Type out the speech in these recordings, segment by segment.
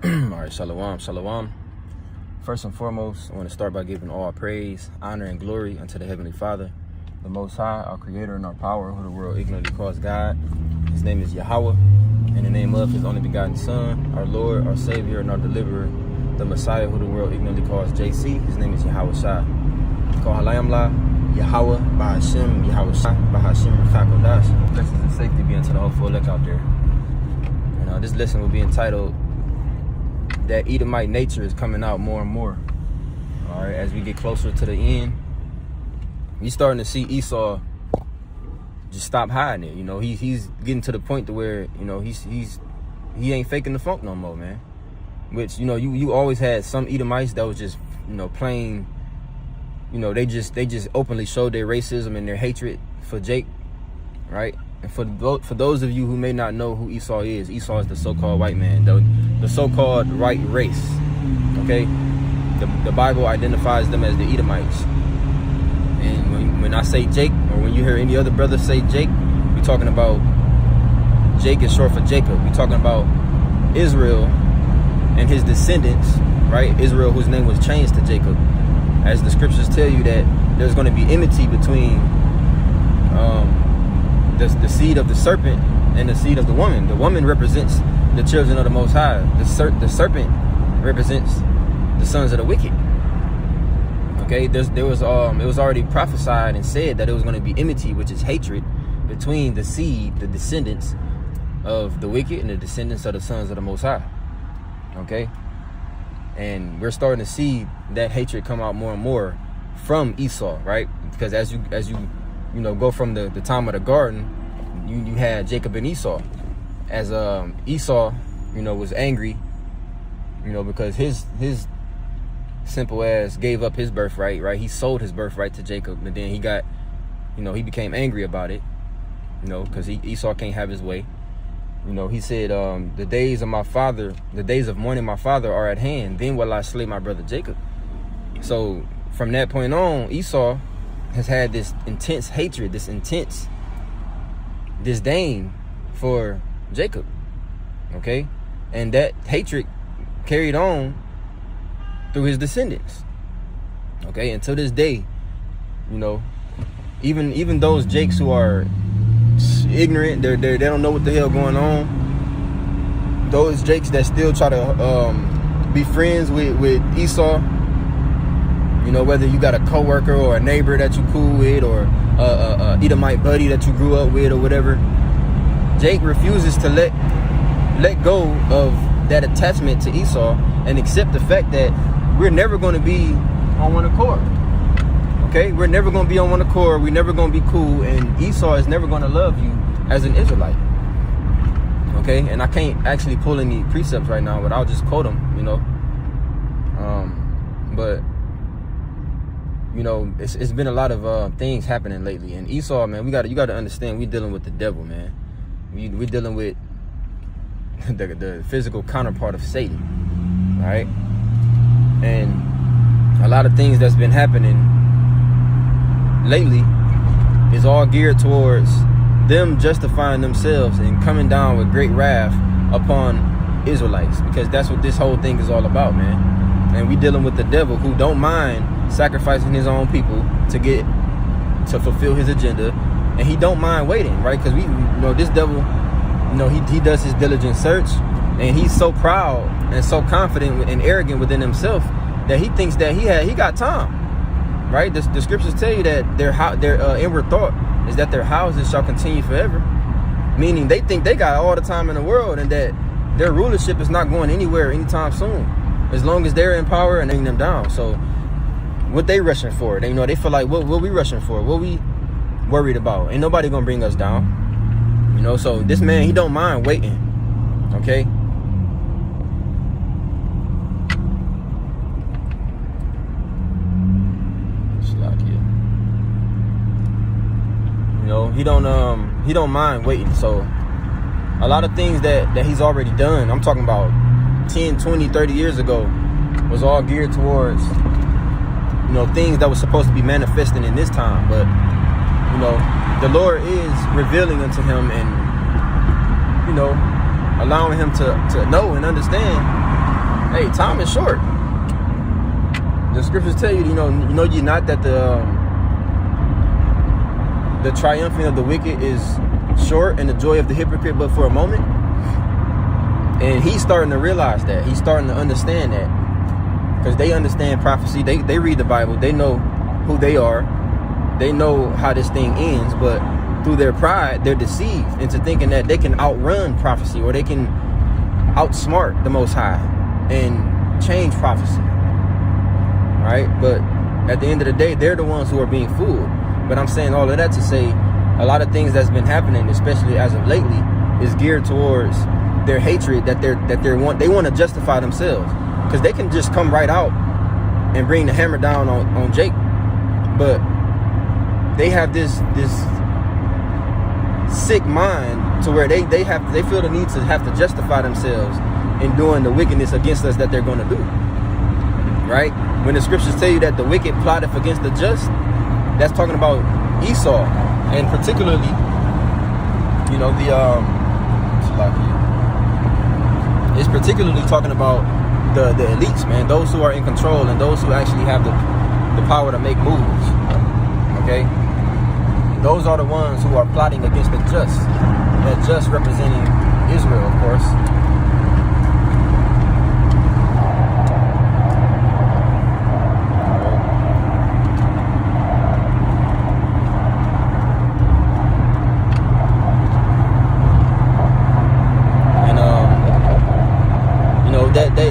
All right, shalom, shalom. First and foremost, I want to start by giving all praise, honor, and glory unto the Heavenly Father, the Most High, our Creator and our power, who the world ignorantly calls God. His name is Yahweh, in the name of His only begotten Son, our Lord, our Savior, and our Deliverer, the Messiah, who the world ignorantly calls JC. His name is Yahweh Shai. Call Halayamla, Yahweh, Bahashem, Yahweh Shai, Bahashem, Fakodash. Blessings and safety be unto the whole full elect out there. And this lesson will be entitled, that Edomite nature is coming out more and more. All right, as we get closer to the end, we starting to see Esau just stop hiding it. You know, he's getting to the point to where, you know, he ain't faking the funk no more, man. Which, you know, you always had some Edomites that was just, you know, plain, you know, they just openly showed their racism and their hatred for Jake, right? And for those of you who may not know who Esau is the so-called white man, the so-called right race, okay? The Bible identifies them as the Edomites. And when I say Jake, or when you hear any other brother say Jake, we're talking about, Jake is short for Jacob. We're talking about Israel and his descendants, right? Israel, whose name was changed to Jacob. As the scriptures tell you that there's going to be enmity between the seed of the serpent and the seed of the woman. The woman represents the children of the Most High. The serpent represents the sons of the wicked. Okay, it was already prophesied and said that it was going to be enmity, which is hatred, between the seed, the descendants of the wicked, and the descendants of the sons of the Most High. Okay, and we're starting to see that hatred come out more and more from Esau, right? Because as you know, go from the time of the garden, you had Jacob and Esau. As Esau, you know, was angry, you know, because his simple ass gave up his birthright, right? He sold his birthright to Jacob, and then he got, you know, he became angry about it, you know, because Esau can't have his way. You know, he said, the days of mourning my father are at hand. Then will I slay my brother Jacob. So from that point on, Esau has had this intense hatred, this intense disdain for Jacob, okay? And that hatred carried on through his descendants, okay? And to this day, you know, even those Jakes who are ignorant, they don't know what the hell going on, those Jakes that still try to be friends with Esau, you know, whether you got a coworker or a neighbor that you cool with, or a Edomite buddy that you grew up with, or whatever, Jake refuses to let go of that attachment to Esau and accept the fact that we're never going to be on one accord. Okay, we're never going to be on one accord. We're never going to be cool, and Esau is never going to love you as an Israelite. Okay, and I can't actually pull any precepts right now, but I'll just quote them, you know. But you know, it's been a lot of things happening lately, and Esau, man, you got to understand, we're dealing with the devil, man. We're dealing with the physical counterpart of Satan, all right? And a lot of things that's been happening lately is all geared towards them justifying themselves and coming down with great wrath upon Israelites, because that's what this whole thing is all about, man. And we dealing with the devil, who don't mind sacrificing his own people to fulfill his agenda, and he don't mind waiting, right? Because you know, this devil, you know, he does his diligent search, and he's so proud and so confident and arrogant within himself that he thinks that he got time, right? The scriptures tell you that their inward thought is that their houses shall continue forever, meaning they think they got all the time in the world, and that their rulership is not going anywhere anytime soon, as long as they're in power and bring them down. So what they rushing for? They, you know, they feel like, what we rushing for? What we worried about? Ain't nobody gonna bring us down, you know. So this man, he don't mind waiting, okay? You know, he don't mind waiting. So a lot of things that he's already done, I'm talking about 10, 20, 30 years ago, was all geared towards, you know, things that was supposed to be manifesting in this time. But, you know, the Lord is revealing unto him and, you know, allowing him to know and understand Hey, time is short. The scriptures tell you, you know you're not that the triumphing of the wicked is short and the joy of the hypocrite but for a moment. And he's starting to realize that. He's starting to understand that. Because they understand prophecy. They read the Bible. They know who they are. They know how this thing ends. But through their pride, they're deceived into thinking that they can outrun prophecy or they can outsmart the Most High and change prophecy. Right? But at the end of the day, they're the ones who are being fooled. But I'm saying all of that to say a lot of things that's been happening, especially as of lately, is geared towards their hatred that they want to justify themselves, because they can just come right out and bring the hammer down on Jake, but they have this sick mind to where they feel the need to have to justify themselves in doing the wickedness against us that they're going to do. Right? When the scriptures tell you that the wicked plotteth against the just, that's talking about Esau, and particularly, it's particularly talking about the elites, man, those who are in control and those who actually have the power to make moves. Okay, those are the ones who are plotting against the just. That just representing Israel, of course.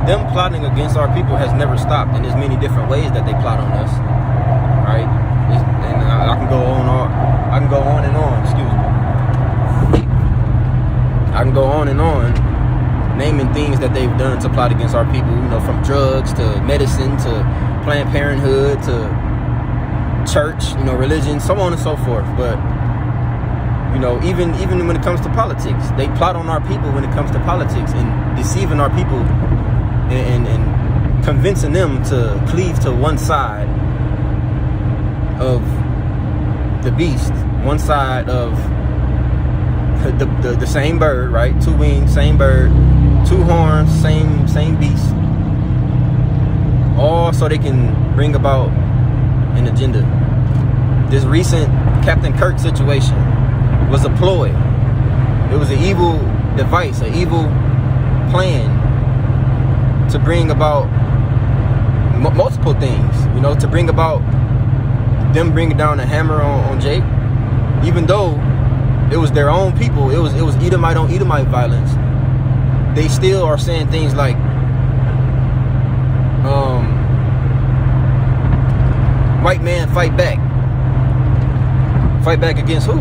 Them plotting against our people has never stopped, and there's many different ways that they plot on us, right? And I can go on and on. Excuse me. I can go on and on, naming things that they've done to plot against our people. From drugs to medicine to Planned Parenthood to church, religion, so on and so forth. But even when it comes to politics, they plot on our people when it comes to politics and deceiving our people. And convincing them to cleave to one side of the beast, one side of the same bird, right? Two wings, same bird, two horns, same beast. All so they can bring about an agenda. This recent Captain Kirk situation was a ploy. It was an evil device, an evil plan to bring about multiple things, to bring about them bringing down a hammer on Jake, even though it was their own people. It was Edomite on Edomite violence. They still are saying things like, white man fight back. Fight back against who?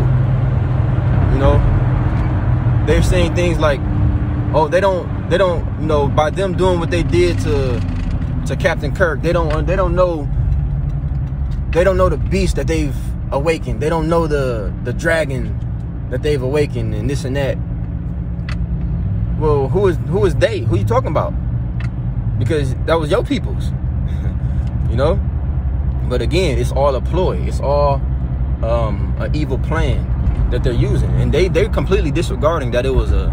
They're saying things like, oh, they don't, by them doing what they did to Captain Kirk, they don't know the beast that they've awakened. They don't know the dragon that they've awakened and this and that. Well, who is they? Who you talking about? Because that was your people's, But again, it's all a ploy. It's all an evil plan that they're using, and they're completely disregarding that it was a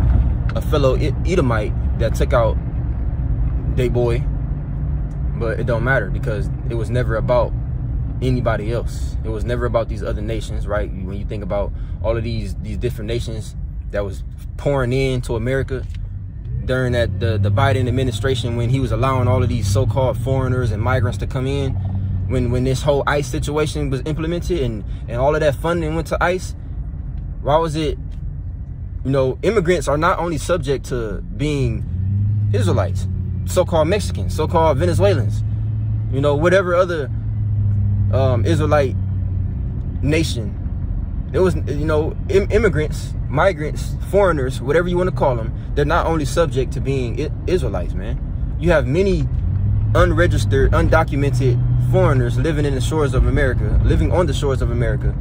fellow Edomite that took out they boy. But it don't matter, because it was never about anybody else. It was never about these other nations, right? When you think about all of these different nations that was pouring into America during the Biden administration, when he was allowing all of these so-called foreigners and migrants to come in, when this whole ICE situation was implemented and all of that funding went to ICE, why was it? Immigrants are not only subject to being Israelites, so-called Mexicans, so-called Venezuelans, whatever other Israelite nation. It was, immigrants, migrants, foreigners, whatever you want to call them, they're not only subject to being Israelites, man. You have many unregistered, undocumented foreigners living on the shores of America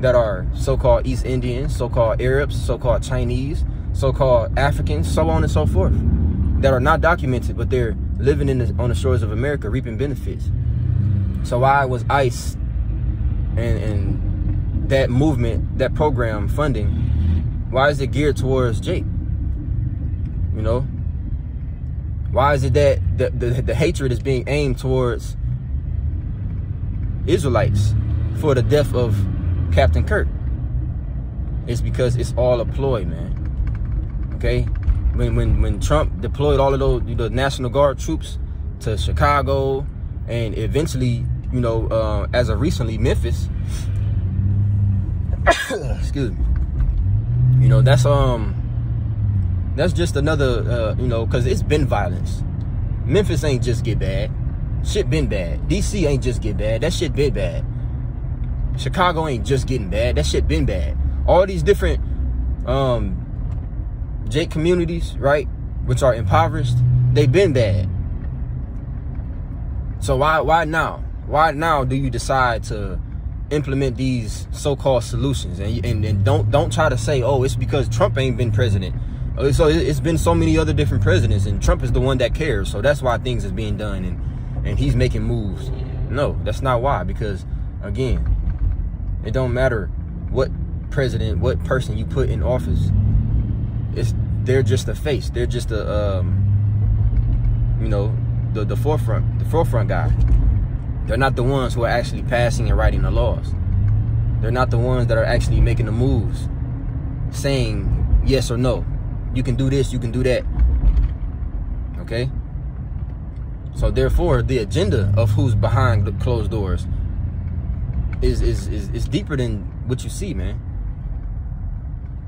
that are so-called East Indians, so-called Arabs, so-called Chinese, so-called Africans, so on and so forth, that are not documented, but they're living on the shores of America, reaping benefits. So why was ICE and that movement, that program funding, why is it geared towards Jake? Why is it that the hatred is being aimed towards Israelites for the death of Captain Kirk? It's because it's all a ploy, man. Okay? When Trump deployed all of those National Guard troops to Chicago and eventually, as of recently, Memphis, excuse me, that's just another, because it's been violence. Memphis ain't just get bad. Shit been bad. DC ain't just get bad. That shit been bad. Chicago ain't just getting bad. That shit been bad. All these different Jake communities, right, which are impoverished, they been bad. So why now? Why now do you decide to implement these so-called solutions? And don't try to say, oh, it's because Trump ain't been president. So it's been so many other different presidents, and Trump is the one that cares. So that's why things is being done, and he's making moves. No, that's not why. Because again, it don't matter what president, what person you put in office. They're just a face. They're just a the forefront guy. They're not the ones who are actually passing and writing the laws. They're not the ones that are actually making the moves, saying yes or no. You can do this, you can do that. Okay? So therefore, the agenda of who's behind the closed doors is deeper than what you see, man.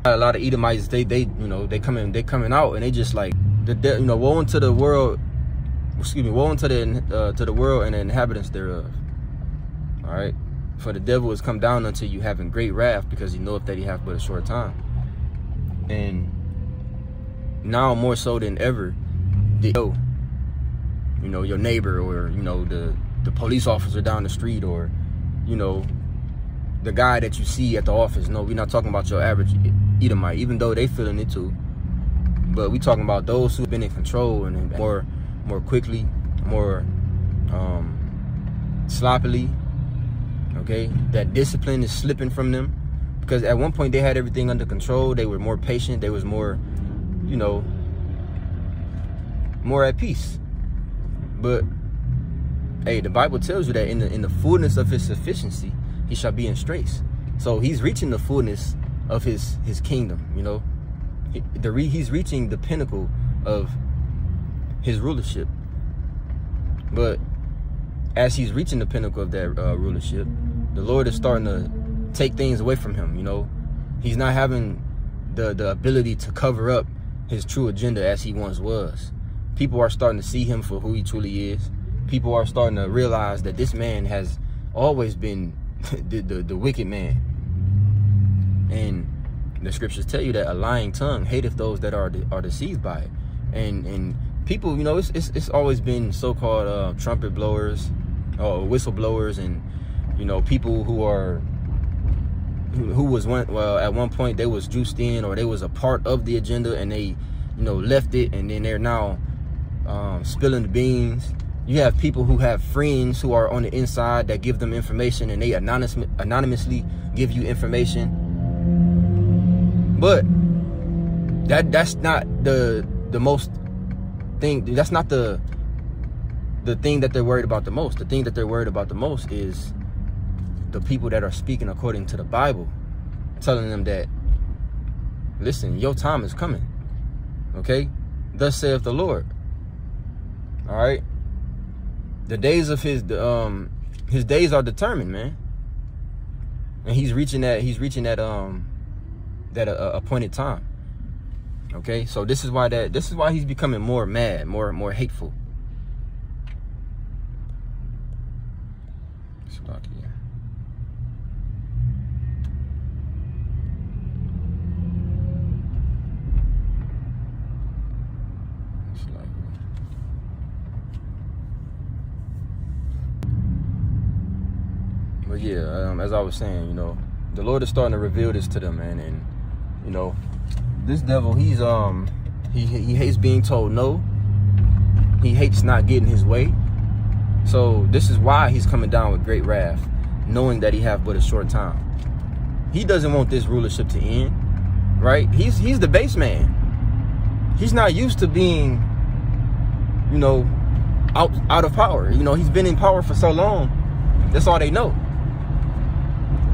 A lot of Edomites, they coming out and they just like woe unto the world. Woe unto the world and the inhabitants thereof. All right, for the devil has come down unto you having great wrath, because he knoweth that he hath but a short time. And now more so than ever, your neighbor, or the police officer down the street, or the guy that you see at the office. No, we're not talking about your average Edomite, even though they feeling it too. But we talking about those who've been in control and more quickly, more sloppily. Okay, that discipline is slipping from them, because at one point they had everything under control. They were more patient. They was more, more at peace. But hey, the Bible tells you that in the fullness of his sufficiency, he shall be in straits. So he's reaching the fullness of his kingdom. He's reaching the pinnacle of his rulership. But as he's reaching the pinnacle of that rulership, the Lord is starting to take things away from him. He's not having the ability to cover up his true agenda as he once was. People are starting to see him for who he truly is. People are starting to realize that this man has always been the wicked man. And the scriptures tell you that a lying tongue hateth those that are deceived by it. And people, it's always been so-called trumpet blowers or whistleblowers, and people who was at one point they was juiced in, or they was a part of the agenda, and they left it, and then they're now spilling the beans. You have people who have friends who are on the inside that give them information, and they anonymously give you information. But that's not the most thing. That's not the thing that they're worried about the most. The thing that they're worried about the most is the people that are speaking according to the Bible, telling them that, listen, your time is coming. Okay? Thus saith the Lord. All right? The days of his days are determined, man. And he's reaching that appointed time. Okay? So this is why he's becoming more mad, more hateful. But yeah, as I was saying, the Lord is starting to reveal this to them, man. And this devil, he hates being told no. He hates not getting his way. So this is why he's coming down with great wrath, knowing that he have but a short time. He doesn't want this rulership to end, right? He's the base man. He's not used to being you know, out of power. You know, he's been in power for so long. That's all they know.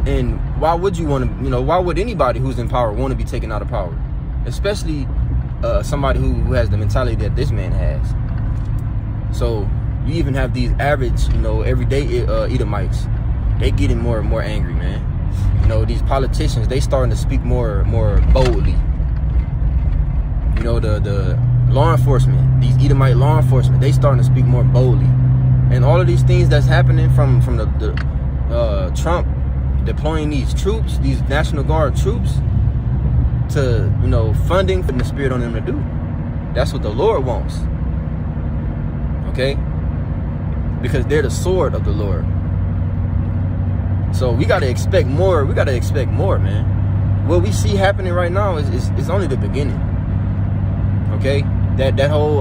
And why would you want to, you know, why would anybody who's in power want to be taken out of power? Especially somebody who has the mentality that this man has. So you even have these average, you know, everyday Edomites. They getting more and more angry, man. You know, these politicians, they starting to speak more boldly. You know, the law enforcement, these Edomite law enforcement, they starting to speak more boldly. And all of these things that's happening from the Trump deploying these troops, these National Guard troops, to, you know, funding from the Spirit on them to do. That's what the Lord wants. Okay? Because they're the sword of the Lord. So we got to expect more. We got to expect more, man. What we see happening right now is only the beginning. Okay? That whole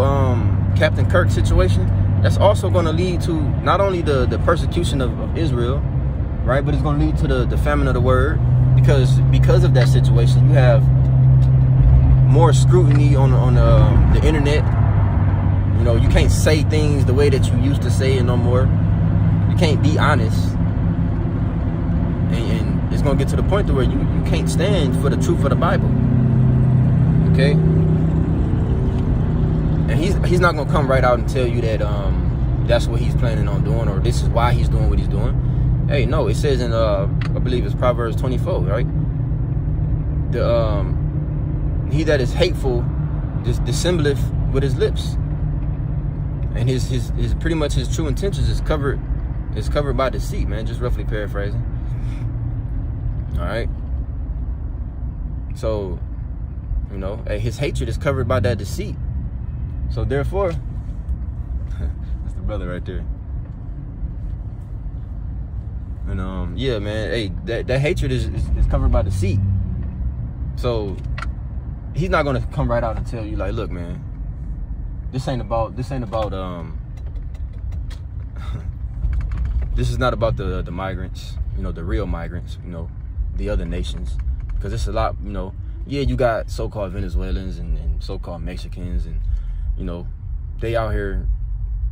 Captain Kirk situation, that's also going to lead to not only the persecution of Israel, right, but it's going to lead to the famine of the word, because of that situation. You have more scrutiny on the internet. You know, you can't say things the way that you used to say it no more. You can't be honest, and it's going to get to the point to where you can't stand for the truth of the Bible. Okay? And he's not going to come right out and tell you that that's what he's planning on doing, or this is why he's doing what he's doing. Hey, no, it says in I believe it's Proverbs 24, right? He that is hateful dissembleth with his lips, and his pretty much his true intentions is covered by deceit, man. Just roughly paraphrasing. All right. So, you know, his hatred is covered by that deceit. So therefore, that's the brother right there. And yeah, man, hey, that hatred is covered by deceit. So he's not gonna come right out and tell you, like, look, man, this ain't about this is not about the migrants, you know, the real migrants, you know, the other nations. Because it's a lot, you know, yeah, you got so-called Venezuelans and so-called Mexicans, and, you know, they out here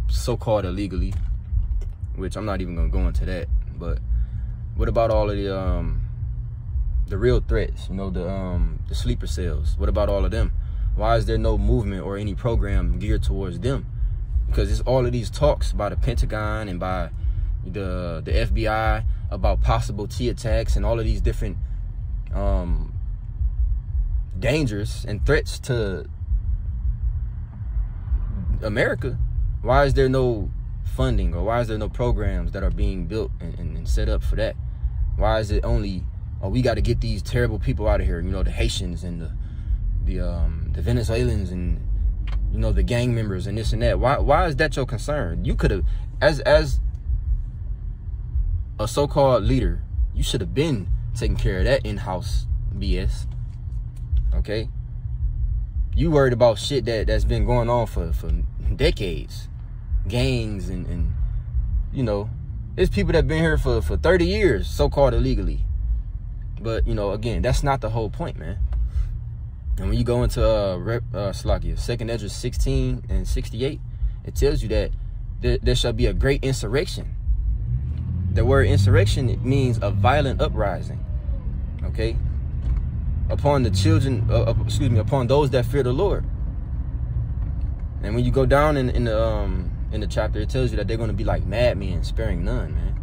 so-called illegally, which I'm not even gonna go into that. But what about all of the real threats, you know, the sleeper cells? What about all of them? Why is there no movement or any program geared towards them? Because it's all of these talks by the Pentagon and by the FBI about possible T attacks and all of these different dangers and threats to America. Why is there no funding, or why is there no programs that are being built and set up for that? Why is it only, oh, we got to get these terrible people out of here, you know, the Haitians and the Venezuelans and, you know, the gang members and this and that? Why is that your concern? You could have, as a so-called leader, you should have been taking care of that in-house BS. Okay? You worried about shit that's been going on for decades. Gangs and you know, there's people that been here for 30 years, so-called illegally. But, you know, again, that's not the whole point, man. And when you go into Salakia, 2nd Ezra 16 and 68, it tells you that there shall be a great insurrection. The word insurrection, it means a violent uprising. Okay? Upon the children, upon those that fear the Lord. And when you go down in the chapter, it tells you that they're going to be like madmen, sparing none, man.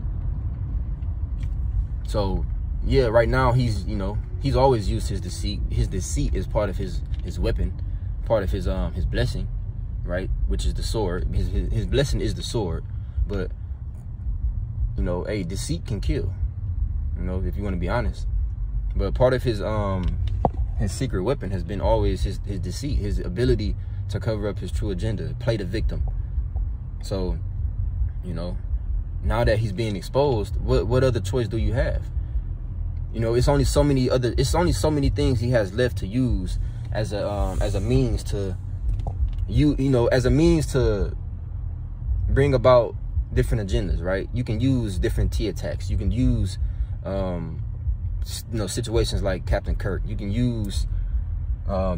So, yeah, right now he's always used his deceit. His deceit is part of his weapon, part of his blessing, right? Which is the sword. His blessing is the sword. But, you know, hey, deceit can kill, you know, if you want to be honest. But part of his secret weapon has been always his deceit, his ability to cover up his true agenda, play the victim. So, you know, now that he's being exposed, what other choice do you have? You know, it's only so many things he has left to use as a means to bring about different agendas, right? You can use different T attacks. You can use situations like Captain Kirk. You can use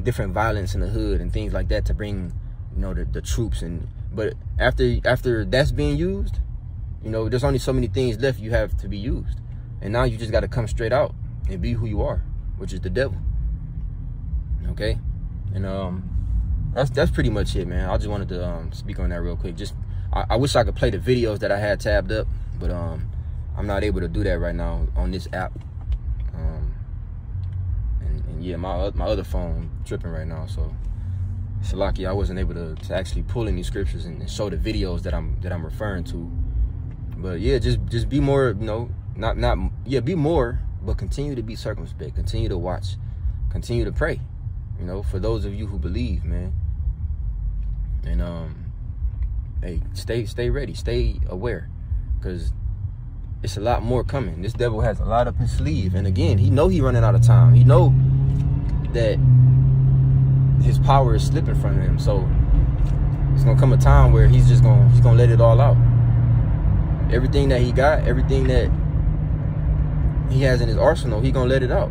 different violence in the hood and things like that to bring, you know, the troops and But after that's being used, you know, there's only so many things left you have to be used. And now you just got to come straight out and be who you are, which is the devil. Okay? And that's pretty much it, man. I just wanted to speak on that real quick. Just I wish I could play the videos that I had tabbed up, but I'm not able to do that right now on this app. And yeah, my other phone tripping right now, so it's lucky I wasn't able to actually pull any scriptures and show the videos that I'm referring to. But yeah, just be more, you know, be more, but continue to be circumspect, continue to watch, continue to pray, you know, for those of you who believe, man. And hey, stay ready, stay aware, because it's a lot more coming. This devil has a lot up his sleeve, and again, he running out of time. He know that his power is slipping from him, so it's gonna come a time where he's gonna let it all out. Everything that he got, everything that he has in his arsenal, he gonna let it out.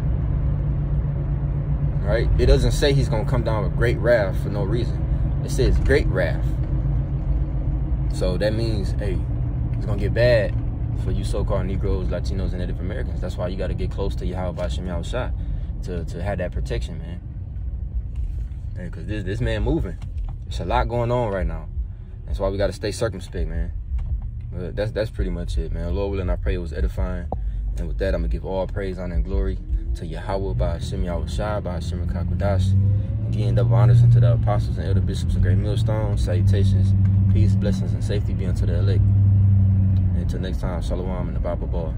Right? It doesn't say he's gonna come down with great wrath for no reason. It says great wrath. So that means, hey, it's gonna get bad for you so-called Negroes, Latinos, and Native Americans. That's why you got to get close to Yahweh Shem Yahushua to have that protection, man. Hey, because this man moving. There's a lot going on right now. That's why we got to stay circumspect, man. But that's pretty much it, man. Lord willing, I pray it was edifying. And with that, I'm going to give all praise, honor, and glory to Yahweh by Shem Yahushua, by Shem Kakodash. Again, double honors unto the apostles and elder bishops of Great Millstone. Salutations, peace, blessings, and safety be unto the elect. Until next time, Shalom and the Bible Ball.